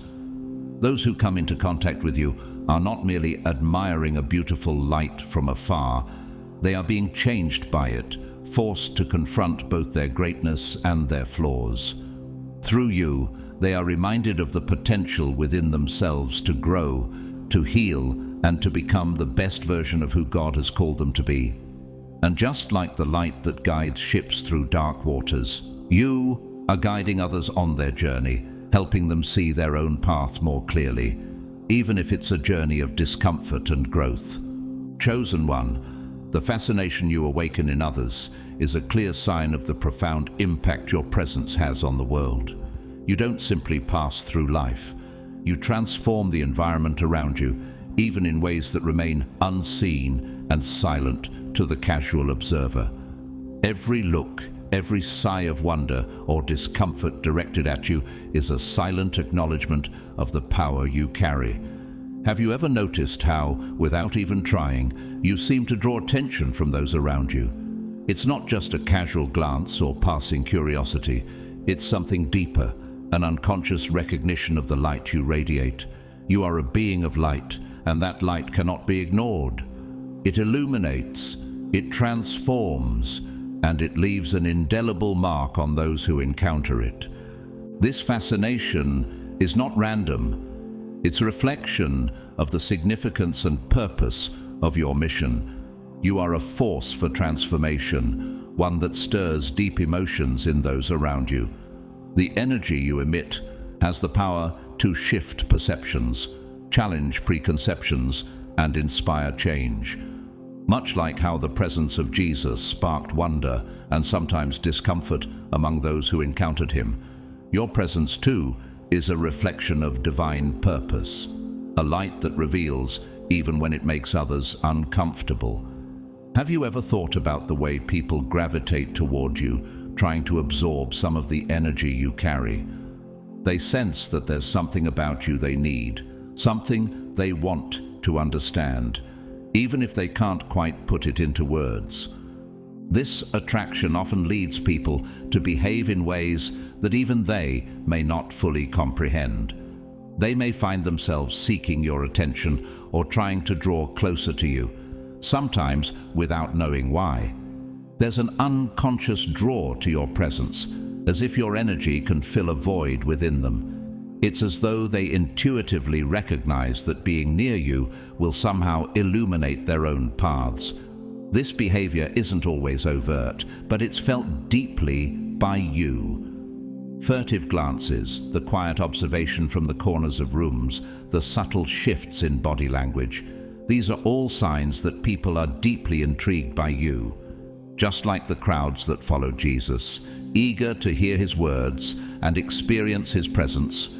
Those who come into contact with you are not merely admiring a beautiful light from afar, they are being changed by it, forced to confront both their greatness and their flaws. Through you, they are reminded of the potential within themselves to grow, to heal, and to become the best version of who God has called them to be. And just like the light that guides ships through dark waters, you are guiding others on their journey, helping them see their own path more clearly, even if it's a journey of discomfort and growth. Chosen one, the fascination you awaken in others is a clear sign of the profound impact your presence has on the world. You don't simply pass through life. You transform the environment around you, even in ways that remain unseen and silent to the casual observer. Every look, every sigh of wonder or discomfort directed at you is a silent acknowledgement of the power you carry. Have you ever noticed how, without even trying, you seem to draw attention from those around you? It's not just a casual glance or passing curiosity. It's something deeper, an unconscious recognition of the light you radiate. You are a being of light, and that light cannot be ignored. It illuminates, it transforms, and it leaves an indelible mark on those who encounter it. This fascination is not random. It's a reflection of the significance and purpose of your mission. You are a force for transformation, one that stirs deep emotions in those around you. The energy you emit has the power to shift perceptions, challenge preconceptions, and inspire change. Much like how the presence of Jesus sparked wonder and sometimes discomfort among those who encountered him, your presence too is a reflection of divine purpose, a light that reveals even when it makes others uncomfortable. Have you ever thought about the way people gravitate toward you, trying to absorb some of the energy you carry? They sense that there's something about you they need, something they want to understand, even if they can't quite put it into words. This attraction often leads people to behave in ways that even they may not fully comprehend. They may find themselves seeking your attention or trying to draw closer to you, sometimes without knowing why. There's an unconscious draw to your presence, as if your energy can fill a void within them. It's as though they intuitively recognize that being near you will somehow illuminate their own paths. This behavior isn't always overt, but it's felt deeply by you. Furtive glances, the quiet observation from the corners of rooms, the subtle shifts in body language, these are all signs that people are deeply intrigued by you. Just like the crowds that followed Jesus, eager to hear his words and experience his presence,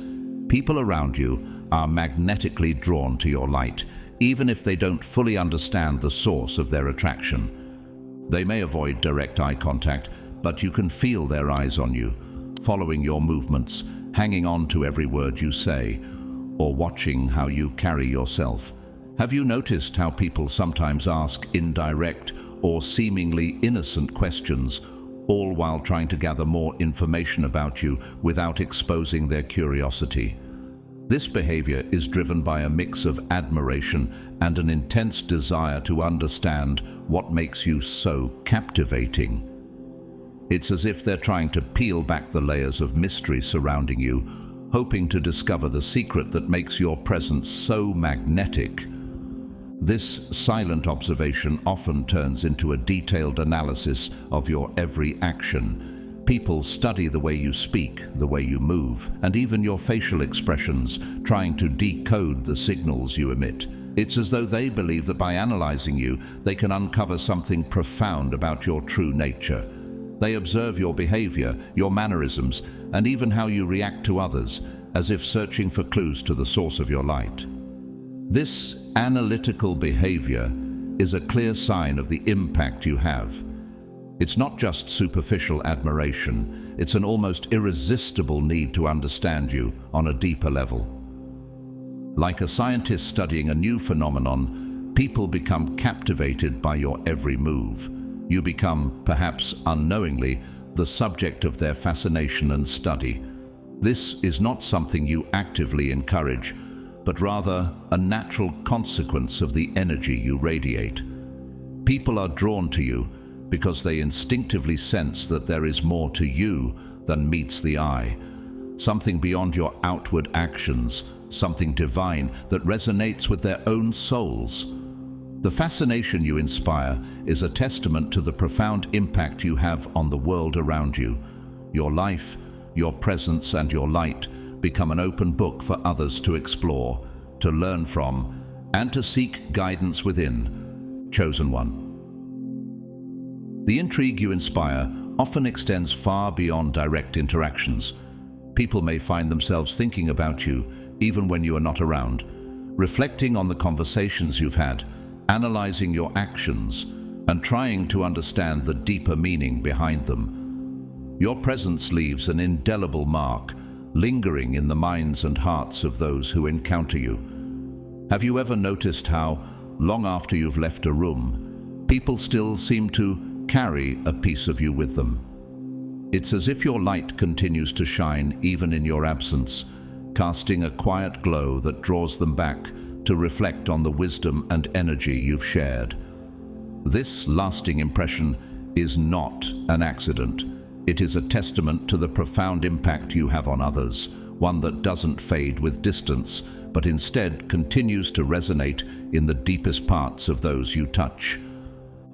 people around you are magnetically drawn to your light, even if they don't fully understand the source of their attraction. They may avoid direct eye contact, but you can feel their eyes on you, following your movements, hanging on to every word you say, or watching how you carry yourself. Have you noticed how people sometimes ask indirect or seemingly innocent questions, all while trying to gather more information about you without exposing their curiosity? This behavior is driven by a mix of admiration and an intense desire to understand what makes you so captivating. It's as if they're trying to peel back the layers of mystery surrounding you, hoping to discover the secret that makes your presence so magnetic. This silent observation often turns into a detailed analysis of your every action. People study the way you speak, the way you move, and even your facial expressions, trying to decode the signals you emit. It's as though they believe that by analyzing you, they can uncover something profound about your true nature. They observe your behavior, your mannerisms, and even how you react to others, as if searching for clues to the source of your light. This analytical behavior is a clear sign of the impact you have. It's not just superficial admiration, it's an almost irresistible need to understand you on a deeper level. Like a scientist studying a new phenomenon, people become captivated by your every move. You become, perhaps unknowingly, the subject of their fascination and study. This is not something you actively encourage, but rather a natural consequence of the energy you radiate. People are drawn to you because they instinctively sense that there is more to you than meets the eye, something beyond your outward actions, something divine that resonates with their own souls. The fascination you inspire is a testament to the profound impact you have on the world around you. Your life, your presence, and your light become an open book for others to explore, to learn from, and to seek guidance within. Chosen one. The intrigue you inspire often extends far beyond direct interactions. People may find themselves thinking about you even when you are not around, reflecting on the conversations you've had, analyzing your actions, and trying to understand the deeper meaning behind them. Your presence leaves an indelible mark, lingering in the minds and hearts of those who encounter you. Have you ever noticed how, long after you've left a room, people still seem to carry a piece of you with them? It's as if your light continues to shine even in your absence, casting a quiet glow that draws them back to reflect on the wisdom and energy you've shared. This lasting impression is not an accident. It is a testament to the profound impact you have on others, one that doesn't fade with distance, but instead continues to resonate in the deepest parts of those you touch.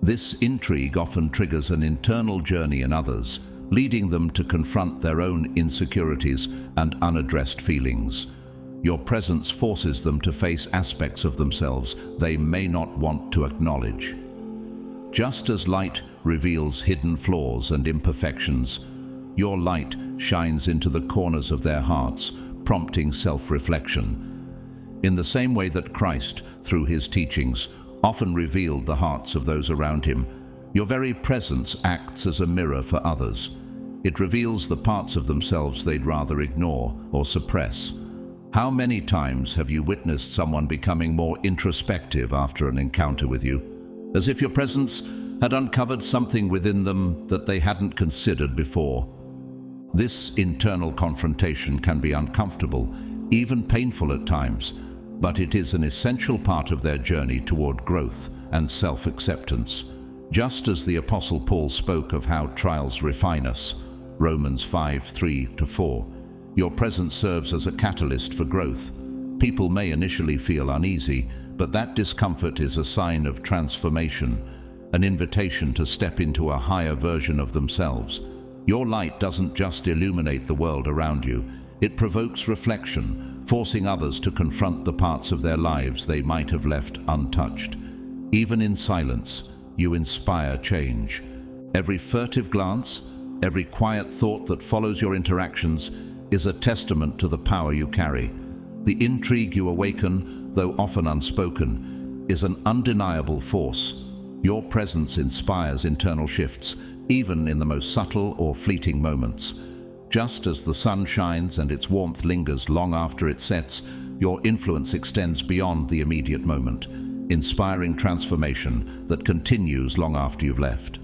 This intrigue often triggers an internal journey in others, leading them to confront their own insecurities and unaddressed feelings. Your presence forces them to face aspects of themselves they may not want to acknowledge. Just as light reveals hidden flaws and imperfections, your light shines into the corners of their hearts, prompting self-reflection. In the same way that Christ, through his teachings, often revealed the hearts of those around him, your very presence acts as a mirror for others. It reveals the parts of themselves they'd rather ignore or suppress. How many times have you witnessed someone becoming more introspective after an encounter with you, as if your presence had uncovered something within them that they hadn't considered before? This internal confrontation can be uncomfortable, even painful at times, but it is an essential part of their journey toward growth and self-acceptance. Just as the Apostle Paul spoke of how trials refine us, Romans 5:3-4, your presence serves as a catalyst for growth. People may initially feel uneasy, but that discomfort is a sign of transformation, an invitation to step into a higher version of themselves. Your light doesn't just illuminate the world around you, it provokes reflection, forcing others to confront the parts of their lives they might have left untouched. Even in silence, you inspire change. Every furtive glance, every quiet thought that follows your interactions is a testament to the power you carry. The intrigue you awaken, though often unspoken, is an undeniable force. Your presence inspires internal shifts, even in the most subtle or fleeting moments. Just as the sun shines and its warmth lingers long after it sets, your influence extends beyond the immediate moment, inspiring transformation that continues long after you've left.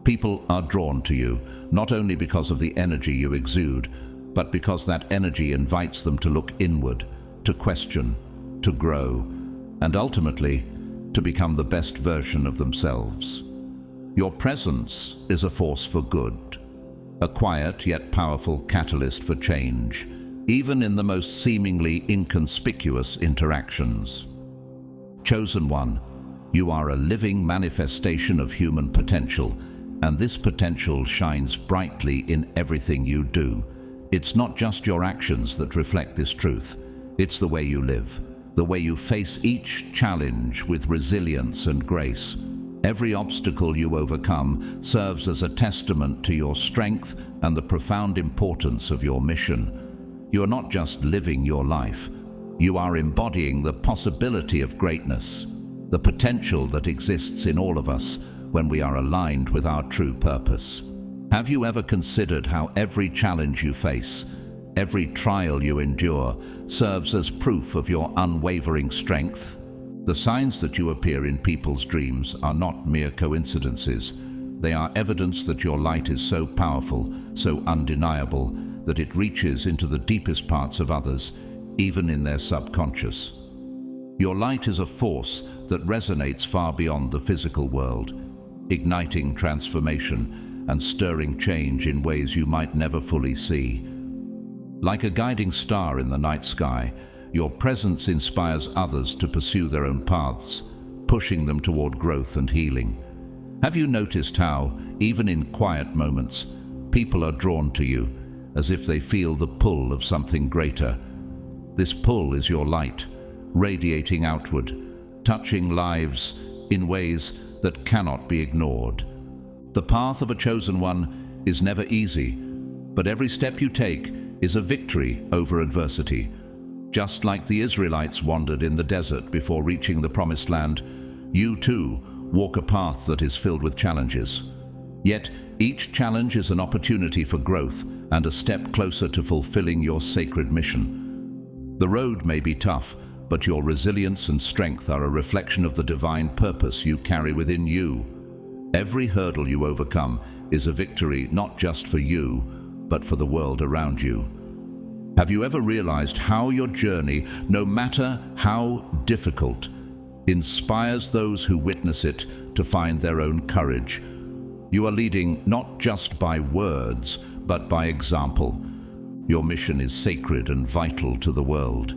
People are drawn to you, not only because of the energy you exude, but because that energy invites them to look inward, to question, to grow, and ultimately, to become the best version of themselves. Your presence is a force for good, a quiet yet powerful catalyst for change, even in the most seemingly inconspicuous interactions. Chosen one, you are a living manifestation of human potential, and this potential shines brightly in everything you do. It's not just your actions that reflect this truth. It's the way you live, the way you face each challenge with resilience and grace. Every obstacle you overcome serves as a testament to your strength and the profound importance of your mission. You are not just living your life. You are embodying the possibility of greatness, the potential that exists in all of us when we are aligned with our true purpose. Have you ever considered how every challenge you face, every trial you endure, serves as proof of your unwavering strength? The signs that you appear in people's dreams are not mere coincidences. They are evidence that your light is so powerful, so undeniable, that it reaches into the deepest parts of others, even in their subconscious. Your light is a force that resonates far beyond the physical world, igniting transformation and stirring change in ways you might never fully see. Like a guiding star in the night sky, your presence inspires others to pursue their own paths, pushing them toward growth and healing. Have you noticed how, even in quiet moments, people are drawn to you, as if they feel the pull of something greater? This pull is your light, radiating outward, touching lives in ways that cannot be ignored. The path of a chosen one is never easy, but every step you take is a victory over adversity. Just like the Israelites wandered in the desert before reaching the Promised Land, you too walk a path that is filled with challenges. Yet each challenge is an opportunity for growth and a step closer to fulfilling your sacred mission. The road may be tough, but your resilience and strength are a reflection of the divine purpose you carry within you. Every hurdle you overcome is a victory not just for you, but for the world around you. Have you ever realized how your journey, no matter how difficult, inspires those who witness it to find their own courage? You are leading not just by words, but by example. Your mission is sacred and vital to the world.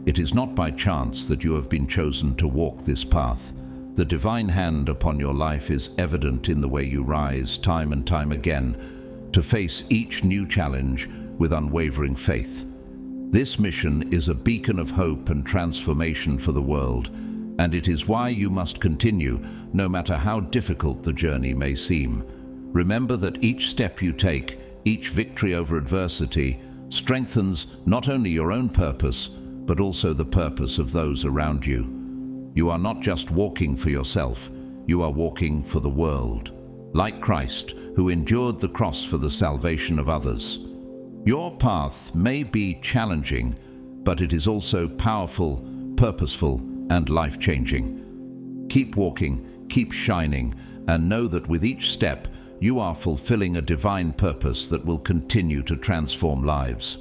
It is not by chance that you have been chosen to walk this path. The divine hand upon your life is evident in the way you rise time and time again to face each new challenge with unwavering faith. This mission is a beacon of hope and transformation for the world, and it is why you must continue, no matter how difficult the journey may seem. Remember that each step you take, each victory over adversity, strengthens not only your own purpose, but also the purpose of those around you. You are not just walking for yourself, you are walking for the world. Like Christ, who endured the cross for the salvation of others. Your path may be challenging, but it is also powerful, purposeful, and life-changing. Keep walking, keep shining, and know that with each step, you are fulfilling a divine purpose that will continue to transform lives.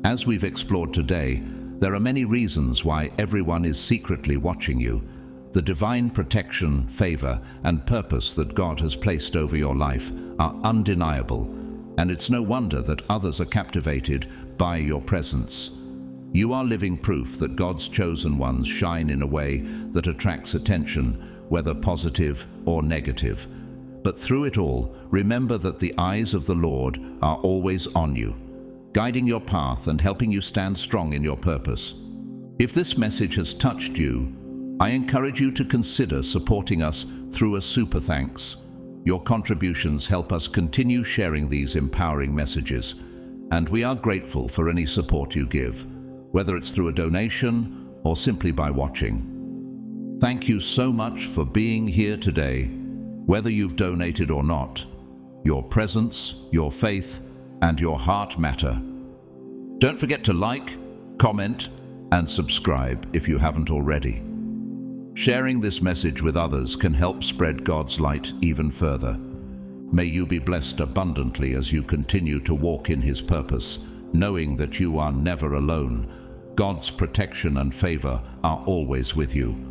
As we've explored today, there are many reasons why everyone is secretly watching you. The divine protection, favor, and purpose that God has placed over your life are undeniable, and it's no wonder that others are captivated by your presence. You are living proof that God's chosen ones shine in a way that attracts attention, whether positive or negative. But through it all, remember that the eyes of the Lord are always on you, guiding your path and helping you stand strong in your purpose. If this message has touched you, I encourage you to consider supporting us through a super thanks. Your contributions help us continue sharing these empowering messages, and we are grateful for any support you give, whether it's through a donation or simply by watching. Thank you so much for being here today. Whether you've donated or not, your presence, your faith, and your heart matter. Don't forget to like, comment, and subscribe if you haven't already. Sharing this message with others can help spread God's light even further. May you be blessed abundantly as you continue to walk in His purpose, knowing that you are never alone. God's protection and favor are always with you.